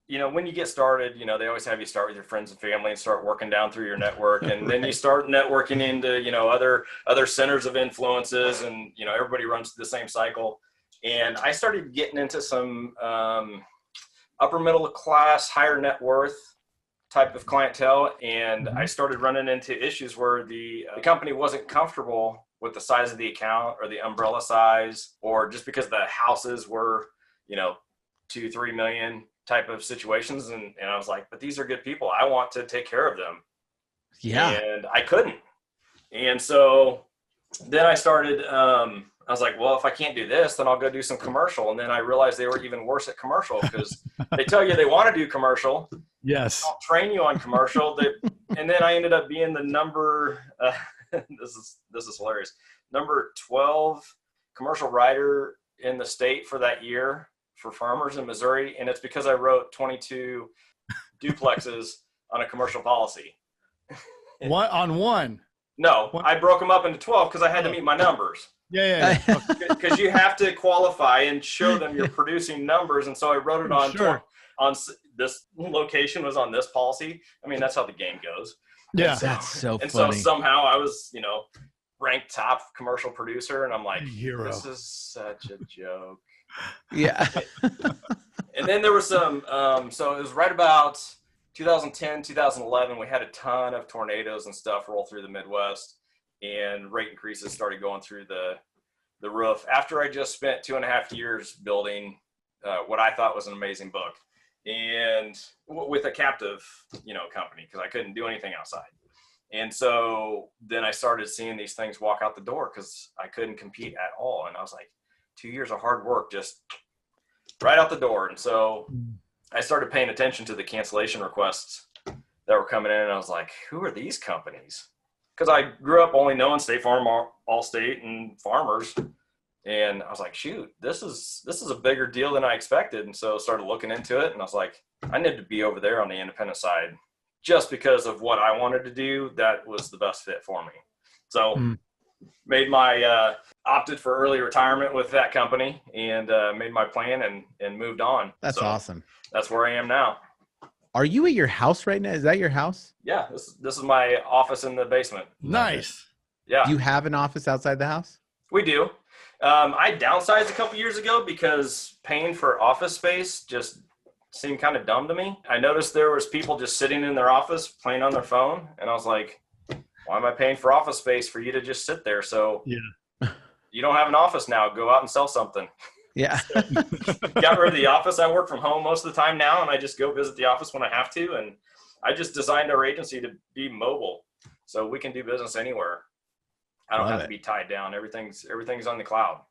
when you get started, they always have you start with your friends and family and start working down through your network. And then you start networking into, other centers of influences, and, everybody runs the same cycle. And I started getting into some upper middle class, higher net worth type of clientele. And I started running into issues where the company wasn't comfortable with the size of the account or the umbrella size, or just because the houses were, 2-3 million type of situations. And I was like, but these are good people. I want to take care of them. Yeah. And I couldn't. And so then I started, I was like, well, if I can't do this, then I'll go do some commercial. And then I realized they were even worse at commercial, because they tell you they want to do commercial. Yes. I'll train you on commercial. And then I ended up being the number, this is hilarious, number 12 commercial writer in the state for that year for farmers in Missouri. And it's because I wrote 22 duplexes on a commercial policy. One on one? No, I broke them up into 12 because I had to meet my numbers. Yeah. Because you have to qualify and show them you're producing numbers. And so I wrote it on, on this location was on this policy. I mean, that's how the game goes. Yeah. That's so funny. And so somehow I was, ranked top commercial producer. And I'm like, this is such a joke. Yeah. And then there was some, so it was right about 2010, 2011, we had a ton of tornadoes and stuff roll through the Midwest, and rate increases started going through the roof after I just spent 2.5 years building what I thought was an amazing book, and with a captive, company, because I couldn't do anything outside. And so then I started seeing these things walk out the door because I couldn't compete at all. And I was like, 2 years of hard work just right out the door. And so I started paying attention to the cancellation requests that were coming in, and I was like, who are these companies? Because I grew up only knowing State Farm, Allstate, and Farmers. And I was like, shoot, this is a bigger deal than I expected. And so I started looking into it, and I was like, I need to be over there on the independent side, just because of what I wanted to do. That was the best fit for me. So made my, opted for early retirement with that company, and made my plan and moved on. That's awesome. That's where I am now. Are you at your house right now? Is that your house? Yeah. This is my office in the basement. Nice. Yeah. Do you have an office outside the house? We do. I downsized a couple years ago because paying for office space just seemed kind of dumb to me. I noticed there was people just sitting in their office playing on their phone, and I was like, why am I paying for office space for you to just sit there? So you don't have an office now, go out and sell something. Yeah. So, got rid of the office. I work from home most of the time now, and I just go visit the office when I have to. And I just designed our agency to be mobile, so we can do business anywhere. I don't have to be tied down. Everything's on the cloud.